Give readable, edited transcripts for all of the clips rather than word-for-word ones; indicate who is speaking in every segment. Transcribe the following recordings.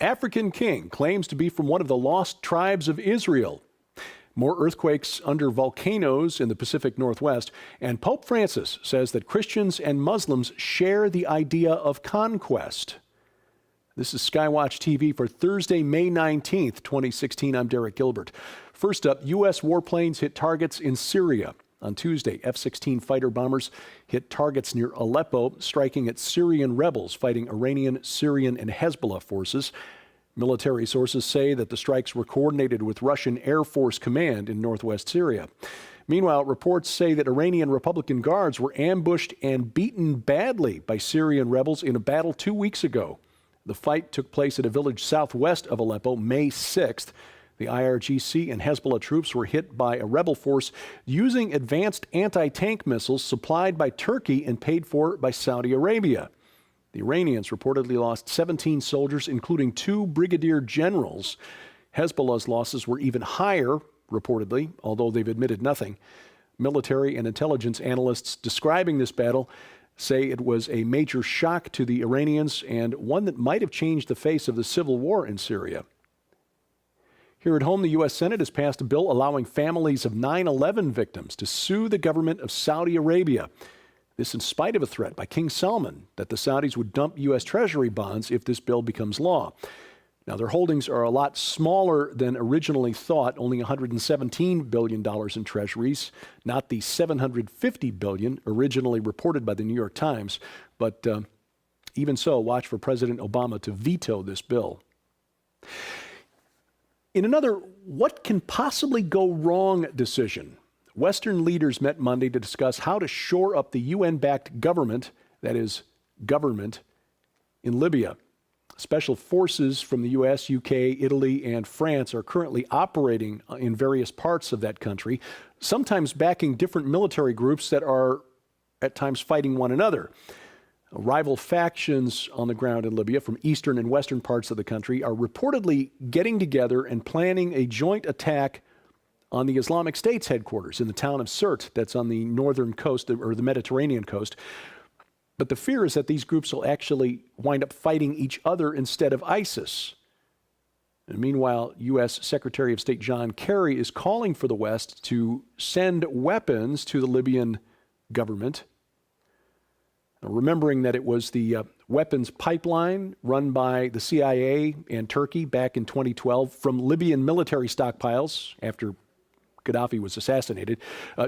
Speaker 1: African king claims to be from one of the lost tribes of Israel. More earthquakes under volcanoes in the Pacific Northwest. And Pope Francis says that Christians and Muslims share the idea of conquest. This is SkyWatch TV for Thursday, May 19th, 2016. I'm Derek Gilbert. First up, U.S. warplanes hit targets in Syria. On Tuesday, F-16 fighter bombers hit targets near Aleppo, striking at Syrian rebels fighting Iranian, Syrian, and Hezbollah forces. Military sources say that the strikes were coordinated with Russian Air Force Command in northwest Syria. Meanwhile, reports say that Iranian Republican guards were ambushed and beaten badly by Syrian rebels in a battle 2 weeks ago. The fight took place at a village southwest of Aleppo, May 6th. The IRGC and Hezbollah troops were hit by a rebel force using advanced anti-tank missiles supplied by Turkey and paid for by Saudi Arabia. The Iranians reportedly lost 17 soldiers, including 2 brigadier generals. Hezbollah's losses were even higher, reportedly, although they've admitted nothing. Military and intelligence analysts describing this battle say it was a major shock to the Iranians and one that might have changed the face of the civil war in Syria. Here at home, the U.S. Senate has passed a bill allowing families of 9/11 victims to sue the government of Saudi Arabia. This in spite of a threat by King Salman that the Saudis would dump U.S. Treasury bonds if this bill becomes law. Now, their holdings are a lot smaller than originally thought, only $117 billion in treasuries, not the $750 billion originally reported by the New York Times. But even so, watch for President Obama to veto this bill. In another what can possibly go wrong decision, Western leaders met Monday to discuss how to shore up the UN-backed government, that is, government, in Libya. Special forces from the U.S., U.K., Italy, and France are currently operating in various parts of that country, sometimes backing different military groups that are at times fighting one another. Rival factions on the ground in Libya from eastern and western parts of the country are reportedly getting together and planning a joint attack on the Islamic State's headquarters in the town of Sirte, that's on the northern coast, or the Mediterranean coast. But the fear is that these groups will actually wind up fighting each other instead of ISIS. And meanwhile, U.S. Secretary of State John Kerry is calling for the West to send weapons to the Libyan government. Now, remembering that it was the weapons pipeline run by the CIA and Turkey back in 2012 from Libyan military stockpiles after Gaddafi was assassinated,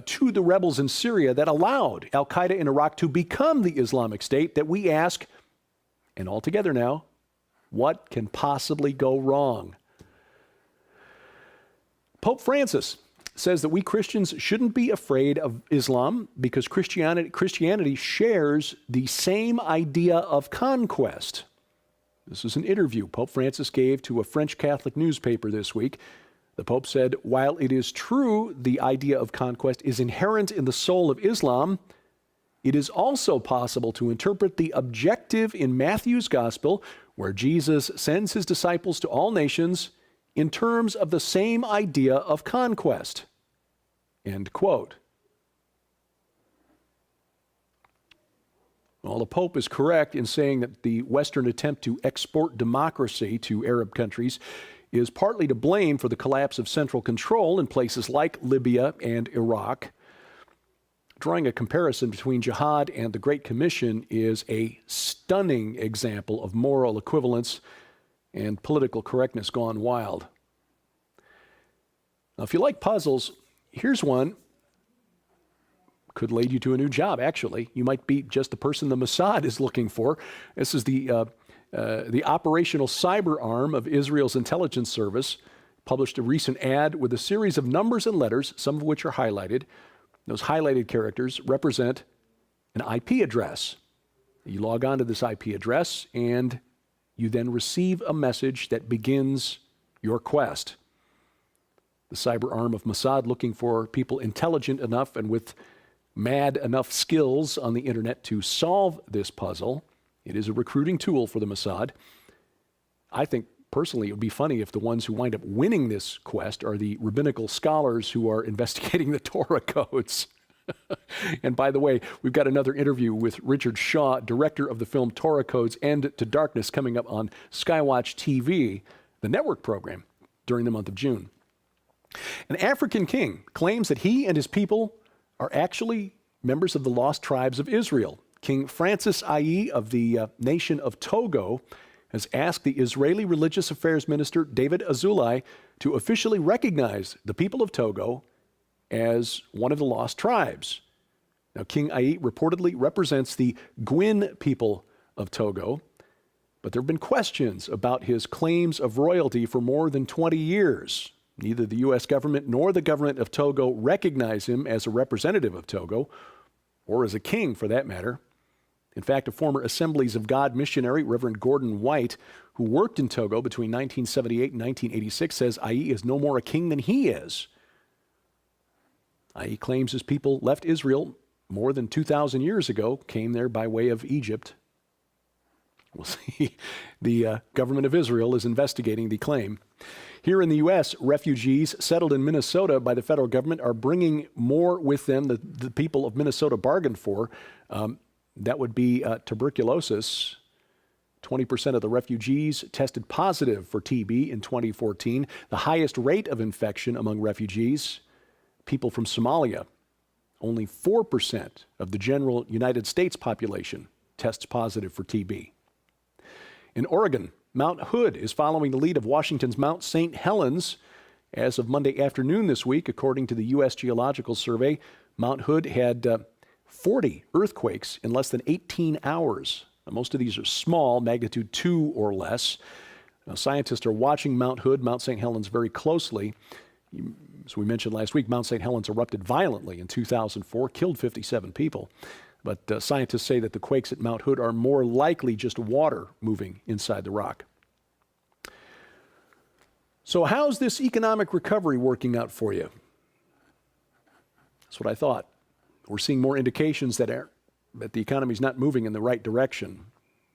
Speaker 1: to the rebels in Syria that allowed al-Qaeda in Iraq to become the Islamic State, that we ask, and all together now, what can possibly go wrong? Pope Francis says that we Christians shouldn't be afraid of Islam because Christianity shares the same idea of conquest. This is an interview Pope Francis gave to a French Catholic newspaper this week. The Pope said, while it is true the idea of conquest is inherent in the soul of Islam, it is also possible to interpret the objective in Matthew's Gospel, where Jesus sends his disciples to all nations, in terms of the same idea of conquest. End quote. Well, the Pope is correct in saying that the Western attempt to export democracy to Arab countries is partly to blame for the collapse of central control in places like Libya and Iraq. Drawing a comparison between jihad and the Great Commission is a stunning example of moral equivalence and political correctness gone wild. Now, if you like puzzles, here's one. Could lead you to a new job, actually. You might be just the person the Mossad is looking for. This is the operational cyber arm of Israel's intelligence service published a recent ad with a series of numbers and letters, some of which are highlighted. Those highlighted characters represent an IP address. You log on to this IP address, and you then receive a message that begins your quest. The cyber arm of Mossad looking for people intelligent enough and with mad enough skills on the internet to solve this puzzle. It is a recruiting tool for the Mossad. I think, personally, it would be funny if the ones who wind up winning this quest are the rabbinical scholars who are investigating the Torah codes. And by the way, we've got another interview with Richard Shaw, director of the film Torah Codes End to Darkness, coming up on SkyWatchTV, the network program, during the month of June. An African king claims that he and his people are actually members of the lost tribes of Israel. King Francis I of the nation of Togo has asked the Israeli Religious Affairs Minister David Azulai to officially recognize the people of Togo as one of the lost tribes. Now, King Ai reportedly represents the Gwin people of Togo, but there have been questions about his claims of royalty for more than 20 years. Neither the U.S. government nor the government of Togo recognize him as a representative of Togo, or as a king for that matter. In fact, a former Assemblies of God missionary, Reverend Gordon White, who worked in Togo between 1978 and 1986, says Ai is no more a king than he is. Ai claims his people left Israel more than 2,000 years ago, came there by way of Egypt. We'll see. The government of Israel is investigating the claim. Here in the U.S., refugees settled in Minnesota by the federal government are bringing more with them that the people of Minnesota bargained for. That would be tuberculosis. 20% of the refugees tested positive for TB in 2014, the highest rate of infection among refugees. People from Somalia, only 4% of the general United States population tests positive for TB. In Oregon, Mount Hood is following the lead of Washington's Mount St. Helens. As of Monday afternoon this week, according to the U.S. Geological Survey, Mount Hood had 40 earthquakes in less than 18 hours. Now, most of these are small, magnitude 2 or less. Now, scientists are watching Mount Hood, Mount St. Helens very closely. As we mentioned last week, Mount St. Helens erupted violently in 2004, killed 57 people. But scientists say that the quakes at Mount Hood are more likely just water moving inside the rock. So how's this economic recovery working out for you? That's what I thought. We're seeing more indications that the economy is not moving in the right direction.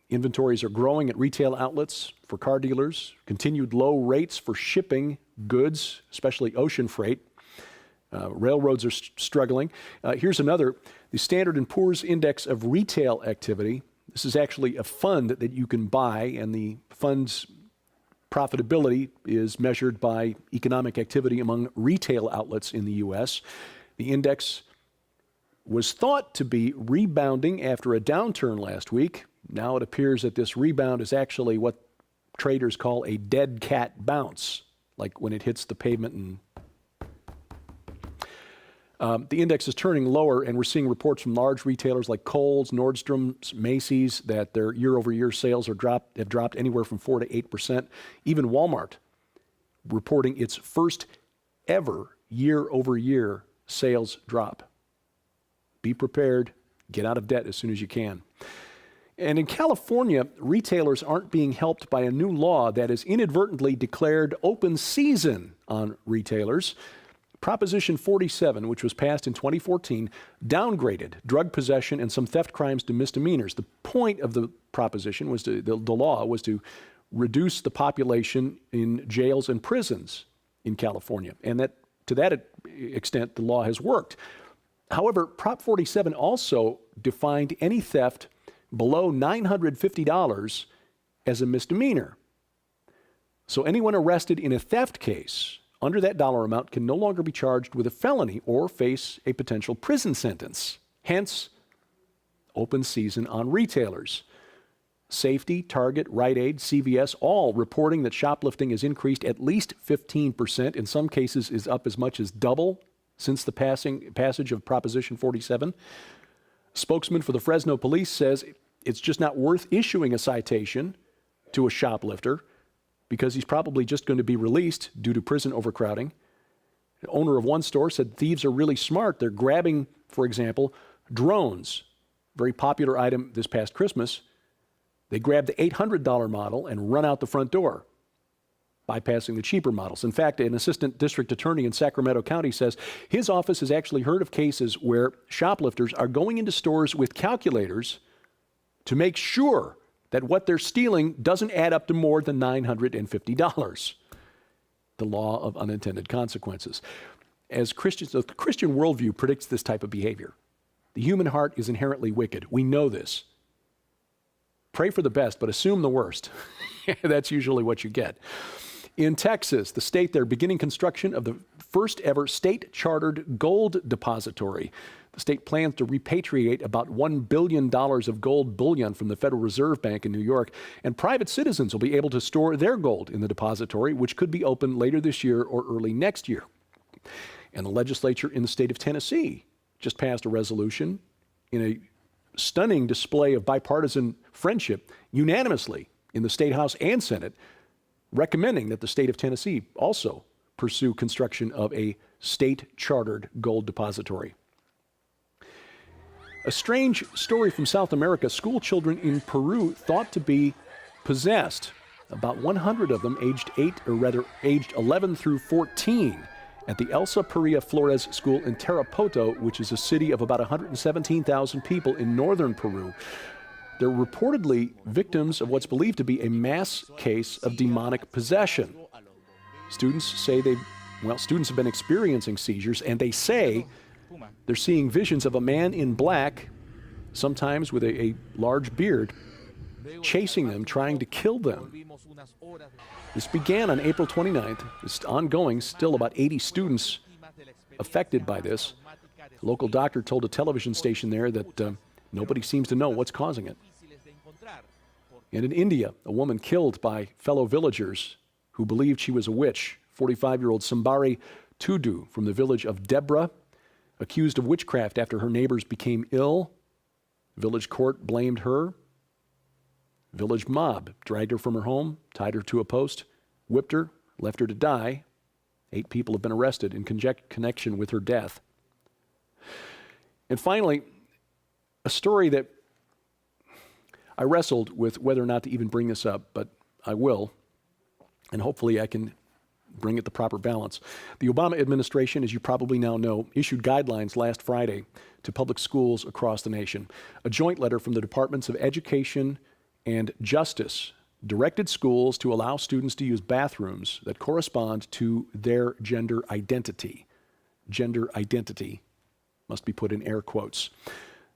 Speaker 1: Inventories are growing at retail outlets for car dealers, continued low rates for shipping goods, especially ocean freight. Railroads are struggling. Here's another, the Standard & Poor's Index of Retail Activity. This is actually a fund that you can buy, and the fund's profitability is measured by economic activity among retail outlets in the U.S. The index was thought to be rebounding after a downturn last week. Now it appears that this rebound is actually what traders call a dead cat bounce, like when it hits the pavement and the index is turning lower, and we're seeing reports from large retailers like Kohl's, Nordstrom's, Macy's that their year-over-year sales have dropped anywhere from 4 to 8%. Even Walmart reporting its first ever year-over-year sales drop. Be prepared. Get out of debt as soon as you can. And in California, retailers aren't being helped by a new law that has inadvertently declared open season on retailers. Proposition 47, which was passed in 2014, downgraded drug possession and some theft crimes to misdemeanors. The point of the proposition was the law was to reduce the population in jails and prisons in California. And that to that extent, the law has worked. However, Prop 47 also defined any theft below $950 as a misdemeanor. So anyone arrested in a theft case under that dollar amount can no longer be charged with a felony or face a potential prison sentence. Hence, open season on retailers. Safety, Target, Rite Aid, CVS, all reporting that shoplifting has increased at least 15%, in some cases is up as much as double since the passage of Proposition 47. Spokesman for the Fresno police says it's just not worth issuing a citation to a shoplifter because he's probably just going to be released due to prison overcrowding. The owner of one store said thieves are really smart. They're grabbing, for example, drones, very popular item this past Christmas. They grab the $800 model and run out the front door, bypassing the cheaper models. In fact, an assistant district attorney in Sacramento County says his office has actually heard of cases where shoplifters are going into stores with calculators to make sure that what they're stealing doesn't add up to more than $950. The law of unintended consequences. as Christians, the Christian worldview predicts this type of behavior. The human heart is inherently wicked. We know this. Pray for the best, but assume the worst. That's usually what you get. In Texas, the state, they're beginning construction of the first ever state-chartered gold depository. The state plans to repatriate about $1 billion of gold bullion from the Federal Reserve Bank in New York, and private citizens will be able to store their gold in the depository, which could be open later this year or early next year. And the legislature in the state of Tennessee just passed a resolution in a stunning display of bipartisan friendship unanimously in the State House and Senate, recommending that the state of Tennessee also pursue construction of a state-chartered gold depository. A strange story from South America. School children in Peru thought to be possessed. About 100 of them aged 11 through 14 at the Elsa Perea Flores School in Tarapoto, which is a city of about 117,000 people in northern Peru. They're reportedly victims of what's believed to be a mass case of demonic possession. Students say students have been experiencing seizures, and they say they're seeing visions of a man in black, sometimes with a large beard, chasing them, trying to kill them. This began on April 29th. It's ongoing, still about 80 students affected by this. A local doctor told a television station there that nobody seems to know what's causing it. And in India, a woman killed by fellow villagers who believed she was a witch. 45-year-old Sambari Tudu from the village of Debra, accused of witchcraft after her neighbors became ill. Village court blamed her. Village mob dragged her from her home, tied her to a post, whipped her, left her to die. 8 people have been arrested in connection with her death. And finally, a story that I wrestled with whether or not to even bring this up, but I will, and hopefully I can bring it the proper balance. The Obama administration, as you probably now know, issued guidelines last Friday to public schools across the nation. A joint letter from the Departments of Education and Justice directed schools to allow students to use bathrooms that correspond to their gender identity. Gender identity must be put in air quotes.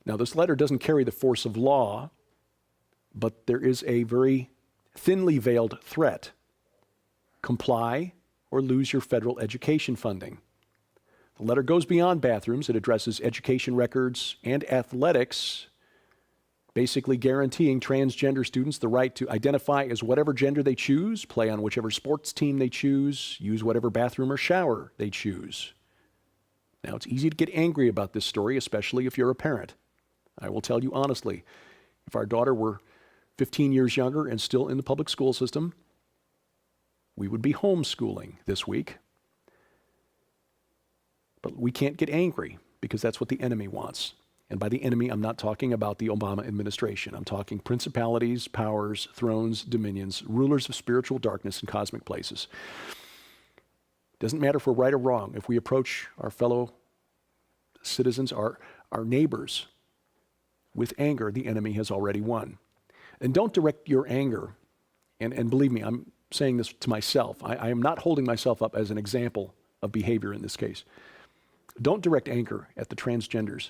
Speaker 1: Now, this letter doesn't carry the force of law, but there is a very thinly veiled threat. Comply or lose your federal education funding. The letter goes beyond bathrooms. It addresses education records and athletics, basically guaranteeing transgender students the right to identify as whatever gender they choose, play on whichever sports team they choose, use whatever bathroom or shower they choose. Now, it's easy to get angry about this story, especially if you're a parent. I will tell you honestly, if our daughter were 15 years younger and still in the public school system, we would be homeschooling this week. But we can't get angry because that's what the enemy wants. And by the enemy, I'm not talking about the Obama administration. I'm talking principalities, powers, thrones, dominions, rulers of spiritual darkness and cosmic places. Doesn't matter if we're right or wrong. If we approach our fellow citizens, our neighbors, with anger, the enemy has already won. And don't direct your anger, and believe me, I'm saying this to myself. I am not holding myself up as an example of behavior in this case. Don't direct anger at the transgenders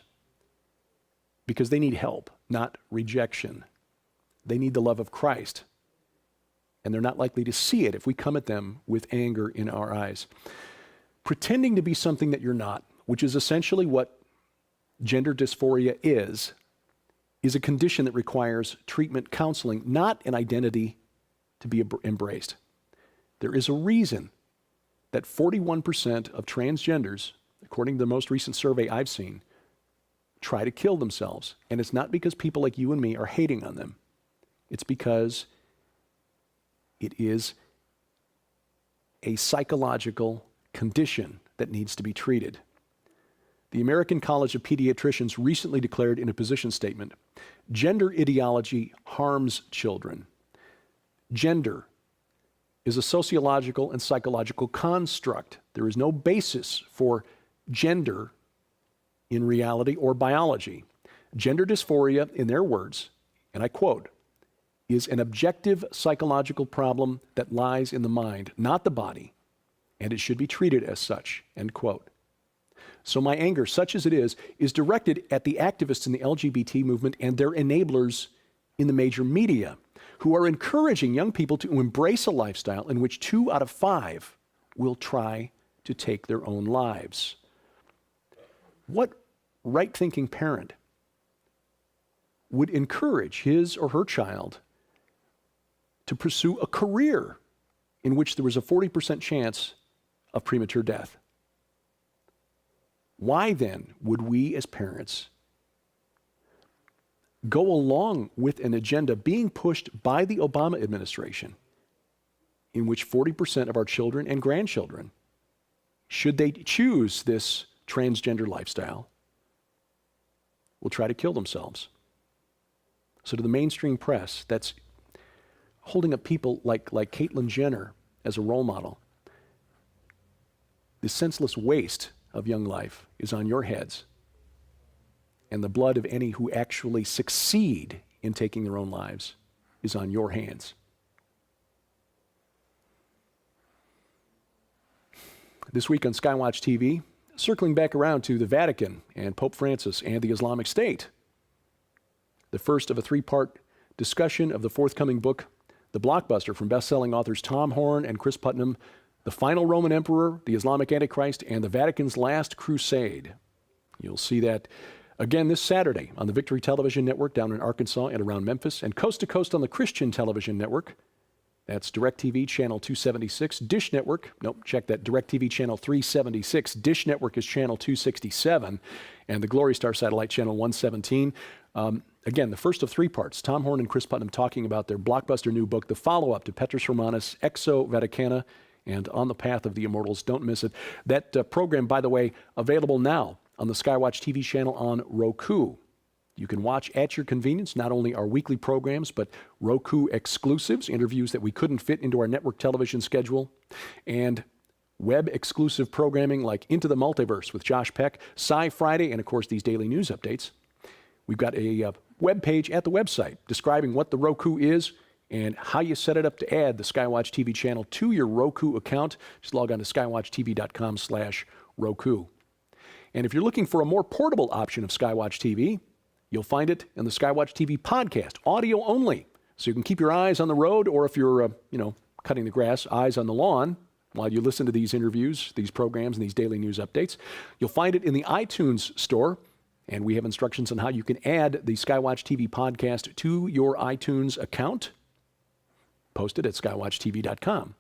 Speaker 1: because they need help, not rejection. They need the love of Christ, and they're not likely to see it if we come at them with anger in our eyes. Pretending to be something that you're not, which is essentially what gender dysphoria is a condition that requires treatment counseling, not an identity to be embraced. There is a reason that 41% of transgenders, according to the most recent survey I've seen, try to kill themselves. And it's not because people like you and me are hating on them. It's because it is a psychological condition that needs to be treated. The American College of Pediatricians recently declared in a position statement, gender ideology harms children. Gender is a sociological and psychological construct. There is no basis for gender in reality or biology. Gender dysphoria, in their words, and I quote, is an objective psychological problem that lies in the mind, not the body, and it should be treated as such, end quote. So my anger, such as it is directed at the activists in the LGBT movement and their enablers in the major media, who are encouraging young people to embrace a lifestyle in which 2 out of 5 will try to take their own lives. What right-thinking parent would encourage his or her child to pursue a career in which there was a 40% chance of premature death? Why then would we as parents go along with an agenda being pushed by the Obama administration in which 40% of our children and grandchildren, should they choose this transgender lifestyle, will try to kill themselves? So to the mainstream press that's holding up people like Caitlyn Jenner as a role model, the senseless waste of young life is on your heads, and the blood of any who actually succeed in taking their own lives is on your hands. This week on SkyWatch TV, circling back around to the Vatican and Pope Francis and the Islamic State, the first of a 3-part discussion of the forthcoming book, the blockbuster from best-selling authors Tom Horn and Chris Putnam, The Final Roman Emperor, the Islamic Antichrist, and the Vatican's Last Crusade. You'll see that again this Saturday on the Victory Television Network down in Arkansas and around Memphis, and coast to coast on the Christian Television Network. That's DirecTV Channel 276, Dish Network, check that, DirecTV Channel 376, Dish Network is Channel 267, and the Glory Star Satellite Channel 117. Again, the first of 3 parts, Tom Horn and Chris Putnam talking about their blockbuster new book, the follow-up to Petrus Romanus, Exo Vaticana, and On the Path of the Immortals. Don't miss it. That program, by the way, available now on the SkyWatch TV channel on Roku. You can watch at your convenience not only our weekly programs, but Roku exclusives, interviews that we couldn't fit into our network television schedule, and web-exclusive programming like Into the Multiverse with Josh Peck, Sci Friday, and of course these daily news updates. We've got a web page at the website describing what the Roku is and how you set it up to add the SkyWatch TV channel to your Roku account. Just log on to skywatchtv.com/Roku. And if you're looking for a more portable option of SkyWatch TV, you'll find it in the SkyWatch TV podcast, audio only. So you can keep your eyes on the road, or if you're, cutting the grass, eyes on the lawn while you listen to these interviews, these programs, and these daily news updates. You'll find it in the iTunes store, and we have instructions on how you can add the SkyWatch TV podcast to your iTunes account. Posted at skywatchtv.com.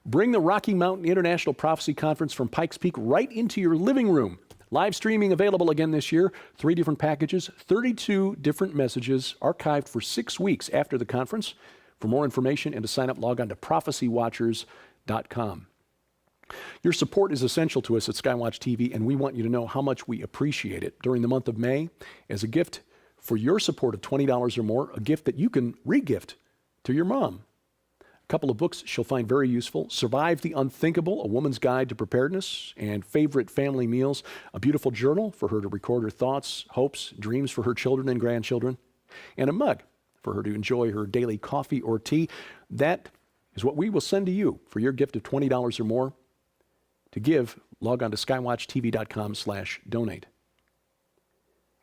Speaker 1: Bring the Rocky Mountain International Prophecy Conference from Pikes Peak right into your living room. Live streaming available again this year. 3 different packages, 32 different messages archived for 6 weeks after the conference. For more information and to sign up, log on to prophecywatchers.com. Your support is essential to us at SkyWatch TV, and we want you to know how much we appreciate it. During the month of May, as a gift for your support of $20 or more, a gift that you can re-gift to your mom. A couple of books she'll find very useful: Survive the Unthinkable, A Woman's Guide to Preparedness, and Favorite Family Meals, a beautiful journal for her to record her thoughts, hopes, dreams for her children and grandchildren, and a mug for her to enjoy her daily coffee or tea. That is what we will send to you for your gift of $20 or more. To give, log on to skywatchtv.com/donate.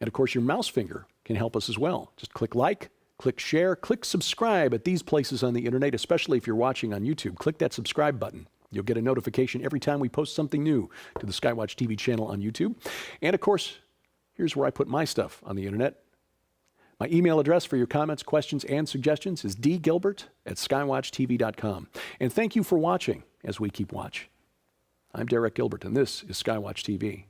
Speaker 1: And of course, your mouse finger can help us as well. Just click like, click share, click subscribe at these places on the internet, especially if you're watching on YouTube. Click that subscribe button. You'll get a notification every time we post something new to the SkyWatch TV channel on YouTube. And of course, here's where I put my stuff on the internet. My email address for your comments, questions, and suggestions is dgilbert@skywatchtv.com. And thank you for watching as we keep watch. I'm Derek Gilbert, and this is SkyWatch TV.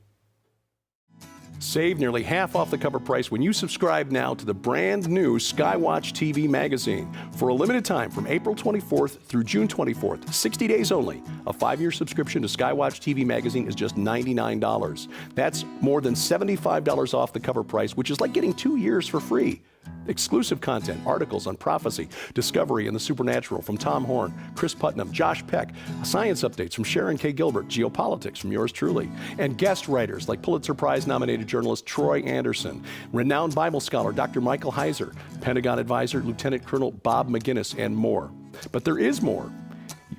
Speaker 1: Save nearly half off the cover price when you subscribe now to the brand new SkyWatch TV magazine. For a limited time from April 24th through June 24th, 60 days only, a 5-year subscription to SkyWatch TV magazine is just $99. That's more than $75 off the cover price, which is like getting 2 years for free. Exclusive content, articles on prophecy, discovery, and the supernatural from Tom Horn, Chris Putnam, Josh Peck, science updates from Sharon K. Gilbert, geopolitics from yours truly, and guest writers like Pulitzer Prize-nominated journalist Troy Anderson, renowned Bible scholar Dr. Michael Heiser, Pentagon advisor Lieutenant Colonel Bob McGinnis, and more. But there is more.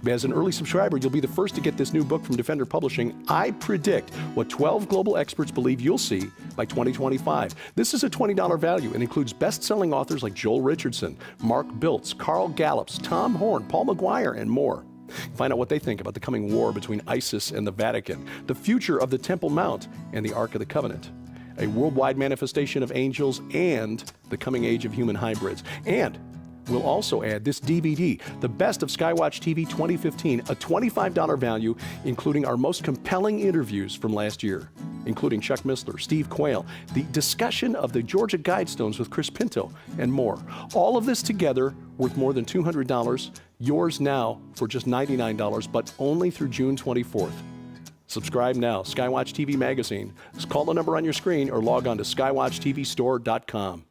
Speaker 1: As an early subscriber, you'll be the first to get this new book from Defender Publishing. I predict what 12 global experts believe you'll see by 2025. This is a $20 value and includes best-selling authors like Joel Richardson, Mark Biltz, Carl Gallups, Tom Horn, Paul McGuire, and more. Find out what they think about the coming war between ISIS and the Vatican, the future of the Temple Mount and the Ark of the Covenant, a worldwide manifestation of angels, and the coming age of human hybrids. And we'll also add this DVD, The Best of SkyWatch TV 2015, a $25 value, including our most compelling interviews from last year, including Chuck Missler, Steve Quayle, the discussion of the Georgia Guidestones with Chris Pinto, and more. All of this together worth more than $200, yours now for just $99, but only through June 24th. Subscribe now, SkyWatch TV Magazine. Call the number on your screen or log on to skywatchtvstore.com.